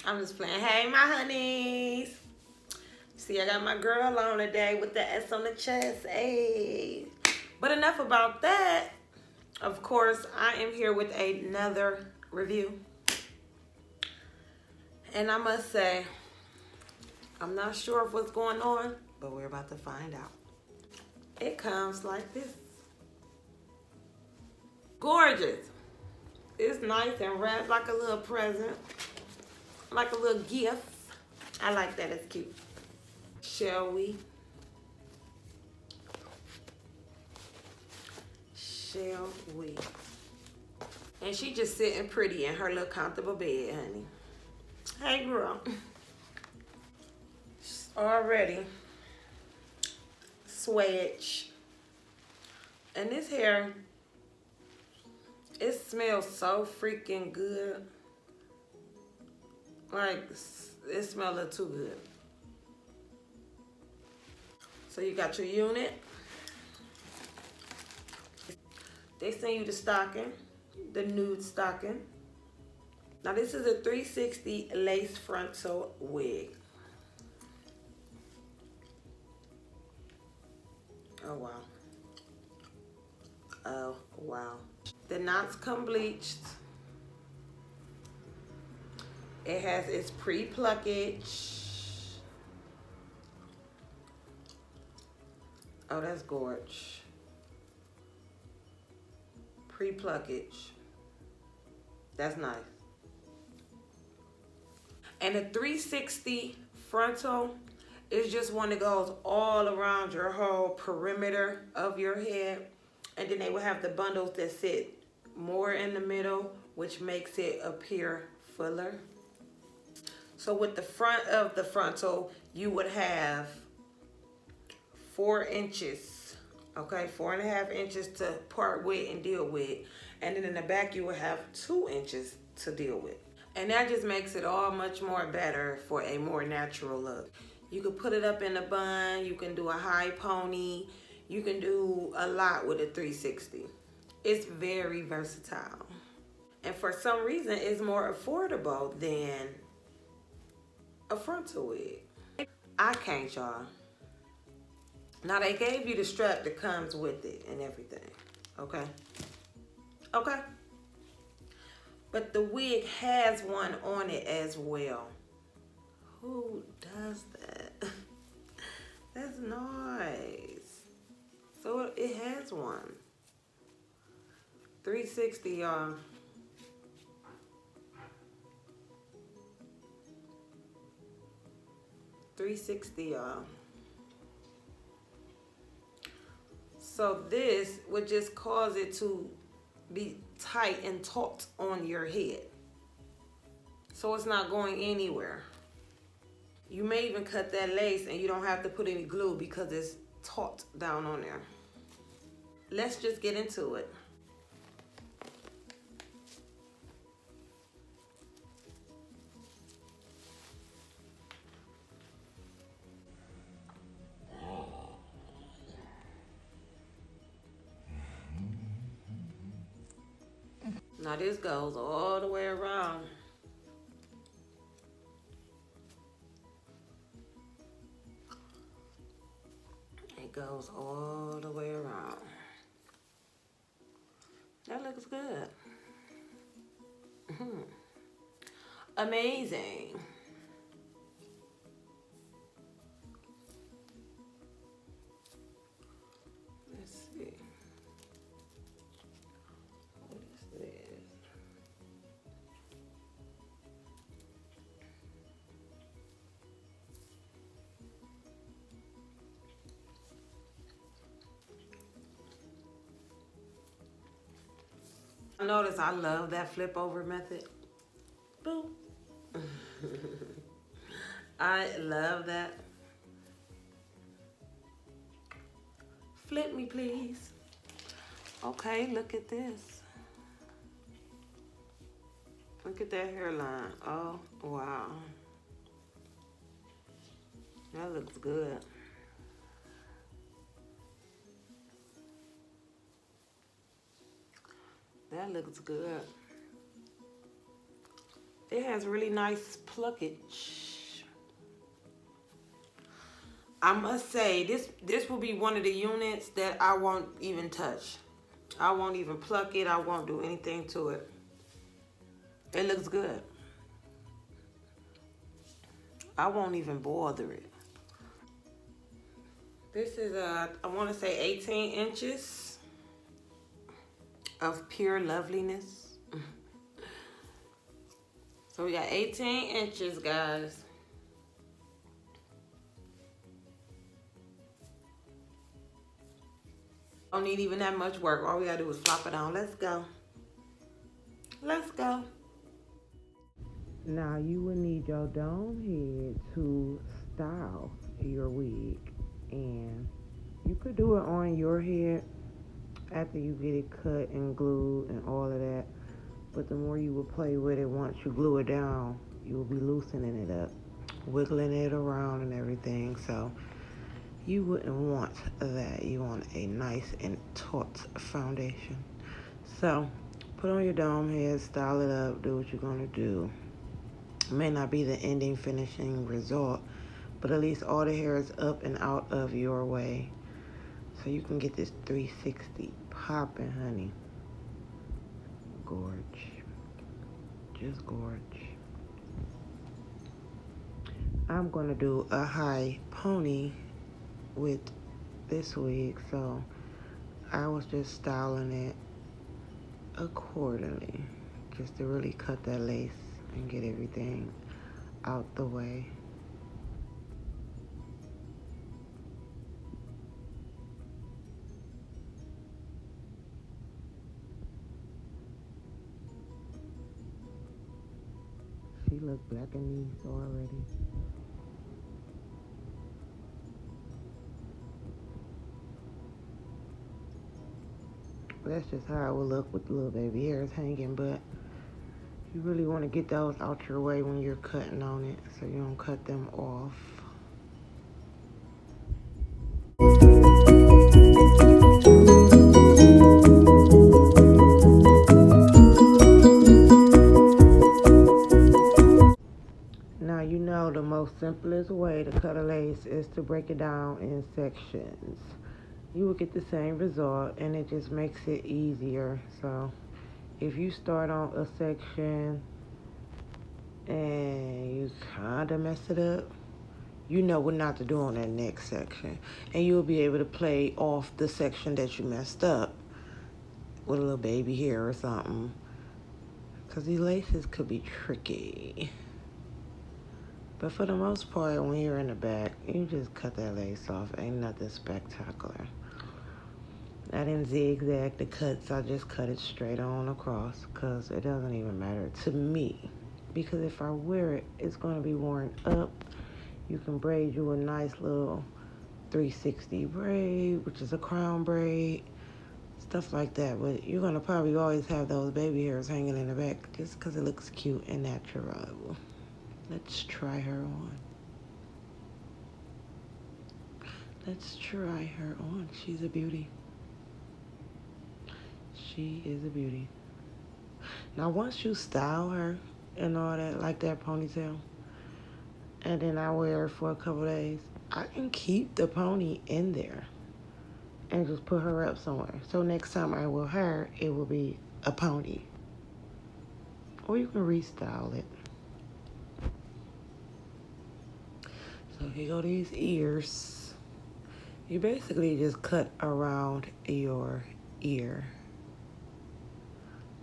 I'm just playing. Hey, my honeys. See, I got my girl on today with the S on the chest. Hey. But enough about that. Of course, I am here with another review. And I must say, I'm not sure of what's going on, but we're about to find out. It comes like this. Gorgeous. It's nice and wrapped like a little present. Like a little gift. I like that, it's cute. Shall we? Shall we? And she just sitting pretty in her little comfortable bed, honey. Hey, girl. Already switch. And this hair, it smells so freaking good. Like, it smells a little too good. So you got your unit. They send you the stocking, the nude stocking. Now this is a 360 lace frontal wig. Oh wow. Oh wow. The knots come bleached. It has its pre-pluckage. Oh, that's gorge. Pre-pluckage. That's nice. And the 360 frontal is just one that goes all around your whole perimeter of your head. And then they will have the bundles that sit more in the middle, which makes it appear fuller. So with the front of the frontal, you would have 4 inches, okay, 4.5 inches to part with and deal with. And then in the back, you would have 2 inches to deal with. And that just makes it all much more better for a more natural look. You can put it up in a bun, you can do a high pony, you can do a lot with a 360. It's very versatile. And for some reason, it's more affordable than a frontal wig. I can't, y'all. Now they gave you the strap that comes with it and everything, okay? Okay. But the wig has one on it as well. Who does that? That's nice. So it has one. 360, y'all. $360, y'all. So this would just cause it to be tight and taut on your head. So it's not going anywhere. You may even cut that lace and you don't have to put any glue because it's taut down on there. Let's just get into it. Now this goes all the way around. It goes all the way around. That looks good. Amazing. Let's see. What is this? Notice I love that flip over method. Boom. I love that. Flip me, please. Okay, look at this. Look at that hairline. Oh, wow. That looks good. That looks good. It has really nice pluckage. I must say, this will be one of the units that I won't even touch. I won't even pluck it. I won't do anything to it. It looks good. I won't even bother it. This is I want to say 18 inches of pure loveliness. So we got 18 inches, guys. Don't need even that much work. All we gotta do is flop it on. Let's go. Let's go. Now you will need your dome head to style your wig, and you could do it on your head after you get it cut and glued and all of that. But the more you will play with it, once you glue it down, you will be loosening it up, wiggling it around and everything. So you wouldn't want that. You want a nice and taut foundation. So put on your dome head, style it up, do what you're gonna do. It may not be the ending finishing result, but at least all the hair is up and out of your way. So you can get this 360 popping, honey. Gorge. Just gorge. I'm gonna do a high pony with this wig, so I was just styling it accordingly, just to really cut that lace and get everything out the way. She look black and nice already. That's just how it will look with the little baby hairs hanging, but you really want to get those out your way when you're cutting on it so you don't cut them off. Now you know the most simplest way to cut a lace is to break it down in sections. You will get the same result, and it just makes it easier. So if you start on a section and you kind of mess it up, you know what not to do on that next section, and you'll be able to play off the section that you messed up with a little baby hair or something, because these laces could be tricky. But for the most part, when you're in the back, you just cut that lace off. Ain't nothing spectacular. I didn't zigzag the cuts. I just cut it straight on across, because it doesn't even matter to me. Because if I wear it, it's going to be worn up. You can braid you a nice little 360 braid, which is a crown braid, stuff like that. But you're going to probably always have those baby hairs hanging in the back just because it looks cute and natural. Let's try her on. Let's try her on. She's a beauty. She is a beauty. Now, once you style her and all that, like that ponytail, and then I wear her for a couple days, I can keep the pony in there and just put her up somewhere. So next time I wear her, it will be a pony. Or you can restyle it. So here go these ears. You basically just cut around your ear.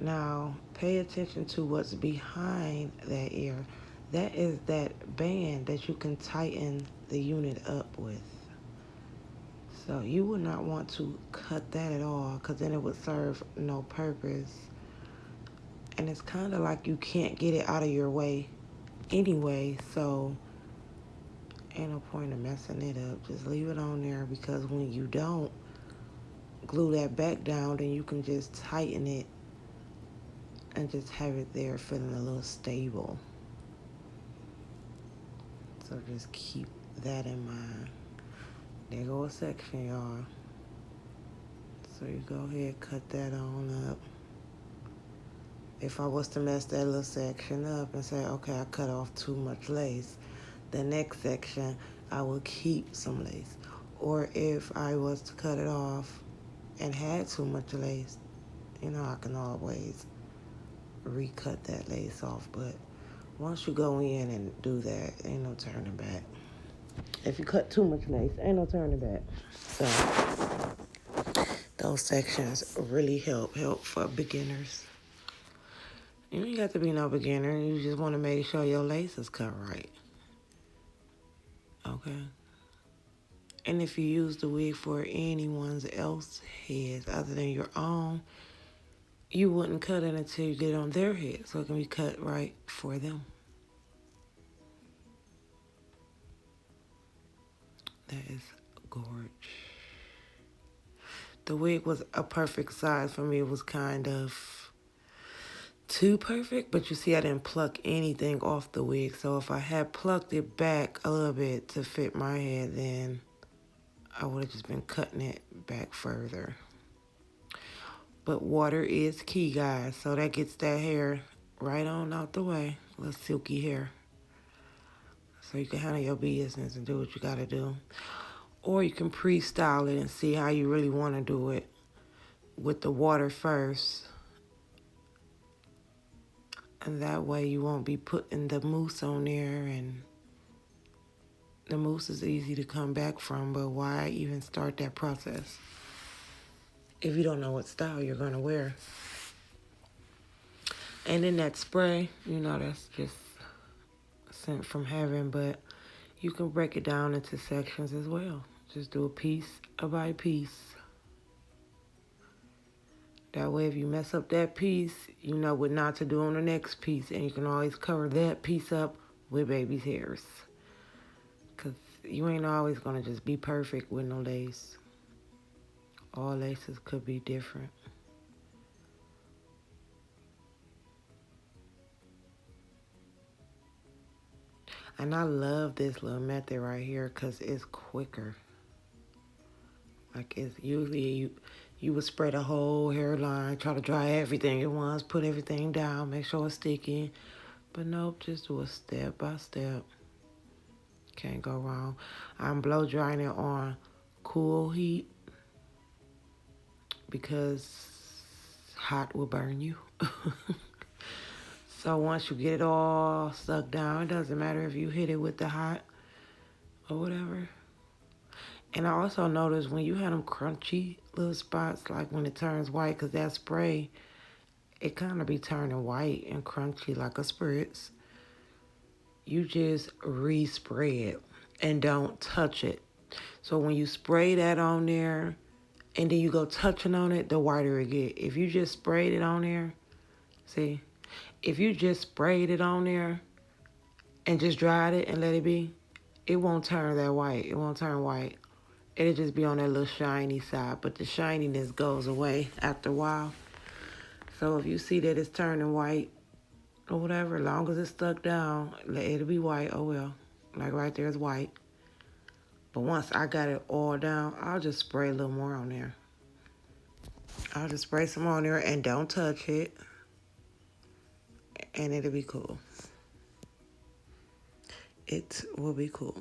Now, pay attention to what's behind that ear. That is that band that you can tighten the unit up with. So you would not want to cut that at all, because then it would serve no purpose. And it's kind of like you can't get it out of your way anyway, so ain't no point in messing it up. Just leave it on there, because when you don't glue that back down, then you can just tighten it and just have it there feeling a little stable. So just keep that in mind. There go a section, y'all. So you go ahead, cut that on up. if I was to mess that little section up and say, okay, I cut off too much lace, the next section I will keep some lace. Or if I was to cut it off and had too much lace, you know, I can always recut that lace off. But once you go in and do that, ain't no turning back. If you cut too much lace, ain't no turning back. So those sections really help for beginners. You ain't got to be no beginner. You just want to make sure your lace is cut right. Okay? And if you use the wig for anyone else's heads other than your own, you wouldn't cut it until you get it on their head, so it can be cut right for them. That is gorgeous. The wig was a perfect size for me. It was kind of too perfect, but you see I didn't pluck anything off the wig. So if I had plucked it back a little bit to fit my head, then I would have just been cutting it back further. But water is key, guys. So that gets that hair right on out the way. A little silky hair. So you can handle your business and do what you got to do. Or you can pre-style it and see how you really want to do it with the water first. And that way you won't be putting the mousse on there, and the mousse is easy to come back from, but why even start that process if you don't know what style you're going to wear? And then that spray, you know, that's just sent from heaven, but you can break it down into sections as well. Just do a piece by piece. That way, if you mess up that piece, you know what not to do on the next piece. And you can always cover that piece up with baby's hairs. Because you ain't always going to just be perfect with no lace. All laces could be different. And I love this little method right here because it's quicker. Like, it's usually you would spray the whole hairline, try to dry everything at once, put everything down, make sure it's sticky. But nope, just do it step by step. Can't go wrong. I'm blow drying it on cool heat because hot will burn you. So once you get it all stuck down, it doesn't matter if you hit it with the hot or whatever. And I also noticed when you have them crunchy little spots, like when it turns white, because that spray, it kind of be turning white and crunchy like a spritz. You just respray it and don't touch it. So when you spray that on there and then you go touching on it, the whiter it get. If you just sprayed it on there, see, if you just sprayed it on there and just dried it and let it be, it won't turn that white. It won't turn white. It'll just be on that little shiny side, but the shininess goes away after a while. So if you see that it's turning white or whatever, as long as it's stuck down, it'll be white. Oh well, like right there is white. But once I got it all down, I'll just spray a little more on there. I'll just spray some on there and don't touch it, and it'll be cool. It will be cool.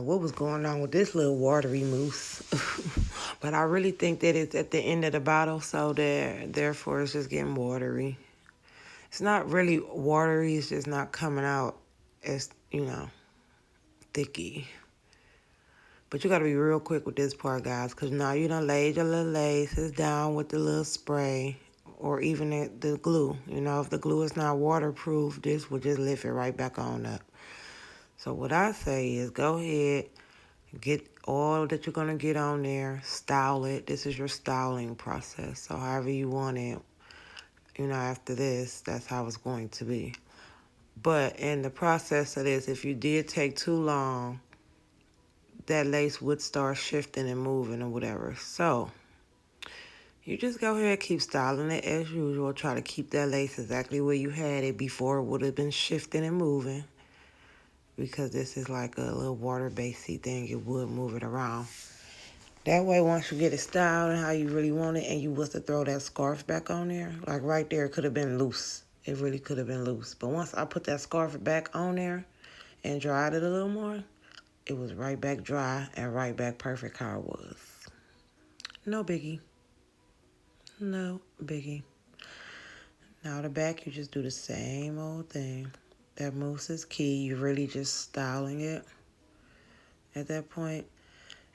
know what was going on with this little watery mousse. But I really think that it's at the end of the bottle, so therefore it's just getting watery. It's not really watery, it's just not coming out as, thicky. But you got to be real quick with this part, guys, because now you done laid your little laces down with the little spray or even the glue. If the glue is not waterproof, this will just lift it right back on up. So what I say is go ahead, get all that you're going to get on there, style it. This is your styling process. So however you want it, after this, that's how it's going to be. But in the process of this, if you did take too long, that lace would start shifting and moving or whatever. So you just go ahead and keep styling it as usual. Try to keep that lace exactly where you had it before it would have been shifting and moving. Because this is like a little water-based thing, it would move it around. That way, once you get it styled and how you really want it, and you was to throw that scarf back on there, like right there, it could have been loose. It really could have been loose. But once I put that scarf back on there and dried it a little more, it was right back dry and right back perfect how it was. No biggie. No biggie. Now the back, you just do the same old thing. That mousse is key. You're really just styling it at that point.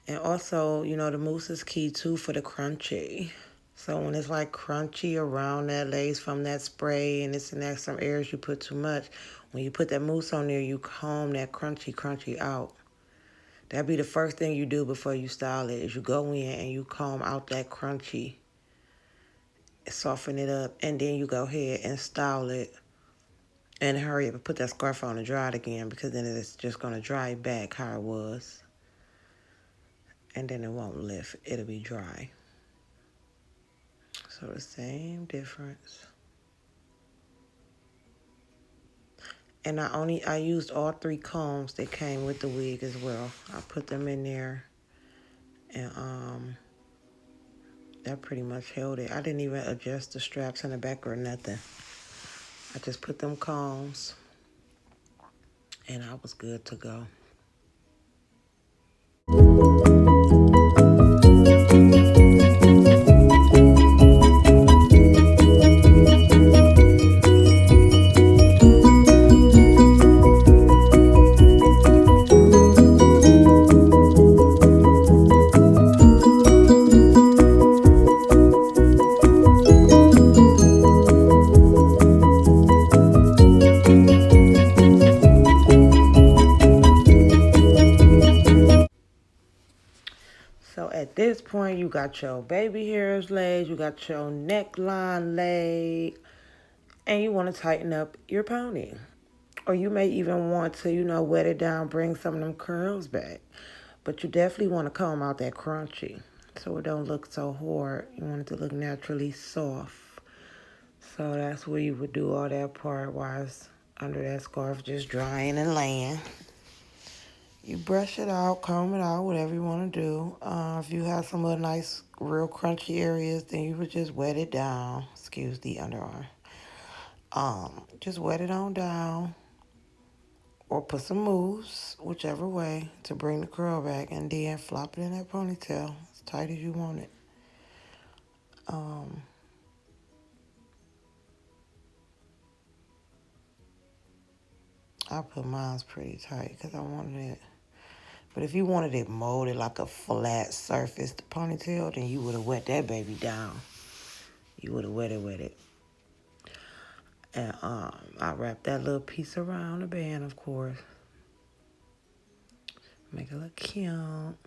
And also, the mousse is key too for the crunchy. So when it's like crunchy around that lace from that spray and this and that, some areas you put too much, when you put that mousse on there, you comb that crunchy out. That'd be the first thing you do before you style it, is you go in and you comb out that crunchy, soften it up, and then you go ahead and style it. And hurry up and put that scarf on and dry it again, because then it's just going to dry back how it was. And then it won't lift. It'll be dry. So the same difference. And I used all 3 combs that came with the wig as well. I put them in there. And that pretty much held it. I didn't even adjust the straps in the back or nothing. I just put them combs. And I was good to go. So at this point, you got your baby hairs laid, you got your neckline laid, and you want to tighten up your pony. Or you may even want to, wet it down, bring some of them curls back. But you definitely want to comb out that crunchy so it don't look so hard. You want it to look naturally soft. So that's where you would do all that part while it's under that scarf just drying and laying. You brush it out, comb it out, whatever you want to do. If you have some little nice, real crunchy areas, then you would just wet it down. Excuse the underarm. Just wet it on down. Or put some mousse, whichever way, to bring the curl back. And then flop it in that ponytail as tight as you want it. I put mine pretty tight because I wanted it. But if you wanted it molded like a flat surface, the ponytail, then you would have wet that baby down. You would have wet it. And I wrap that little piece around the band, of course. Make it look cute.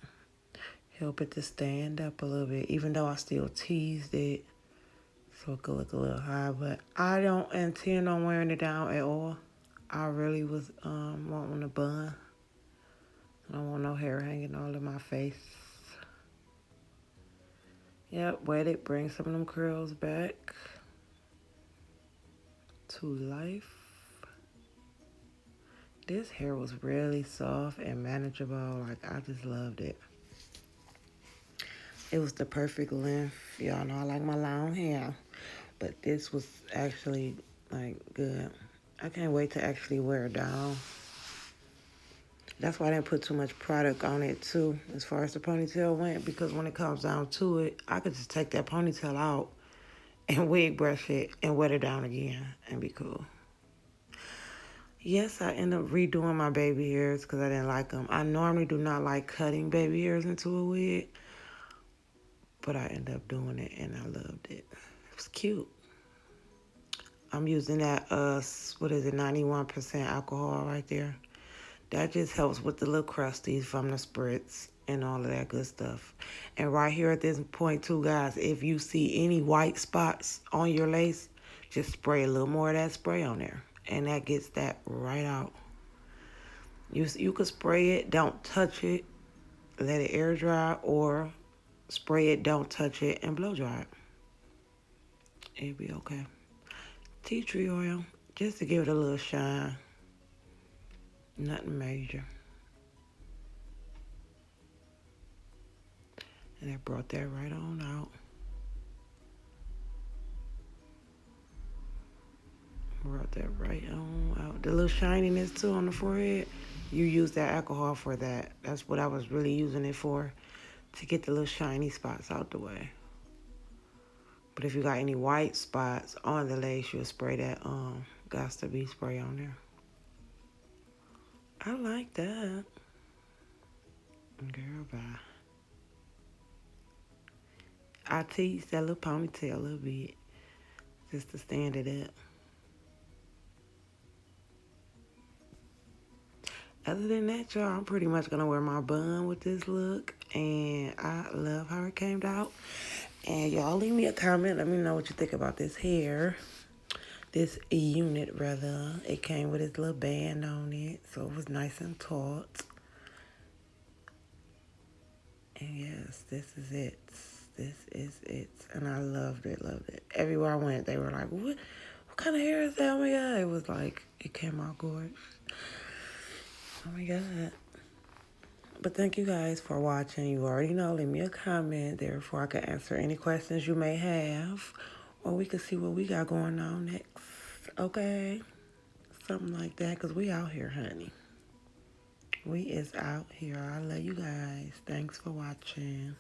Help it to stand up a little bit, even though I still teased it so it could look a little high. But I don't intend on wearing it down at all. I really was wanting a bun. I don't want no hair hanging all in my face. Yep, wet it. Bring some of them curls back to life. This hair was really soft and manageable. Like, I just loved it. It was the perfect length. Y'all know I like my long hair. But this was actually, like, good. I can't wait to actually wear it down. That's why I didn't put too much product on it too, as far as the ponytail went, because when it comes down to it, I could just take that ponytail out and wig brush it and wet it down again and be cool. Yes, I ended up redoing my baby hairs because I didn't like them. I normally do not like cutting baby hairs into a wig, but I ended up doing it and I loved it. It was cute. I'm using that, 91% alcohol right there. That just helps with the little crusties from the spritz and all of that good stuff. And right here at this point too, guys, if you see any white spots on your lace, just spray a little more of that spray on there. And that gets that right out. You could spray it, don't touch it, let it air dry, or spray it, don't touch it, and blow dry it. It'll be okay. Tea tree oil, just to give it a little shine. Nothing major. And I brought that right on out. Brought that right on out. The little shininess too on the forehead, you use that alcohol for that. That's what I was really using it for, to get the little shiny spots out the way. But if you got any white spots on the lace, you'll spray that Got to Be spray on there. I like that. Girl, bye. I teased that little ponytail a little bit, just to stand it up. Other than that, y'all, I'm pretty much going to wear my bun with this look. And I love how it came out. And y'all leave me a comment. Let me know what you think about this hair. This unit, rather. It came with its little band on it. So it was nice and taut. And yes, this is it. This is it. And I loved it, loved it. Everywhere I went, they were like, what kind of hair is that? Oh my God. It was like, it came out gorgeous. Oh my God. But thank you guys for watching. You already know, leave me a comment. Therefore, I can answer any questions you may have. Or we can see what we got going on next. Okay? Something like that. Because we out here, honey. We is out here. I love you guys. Thanks for watching.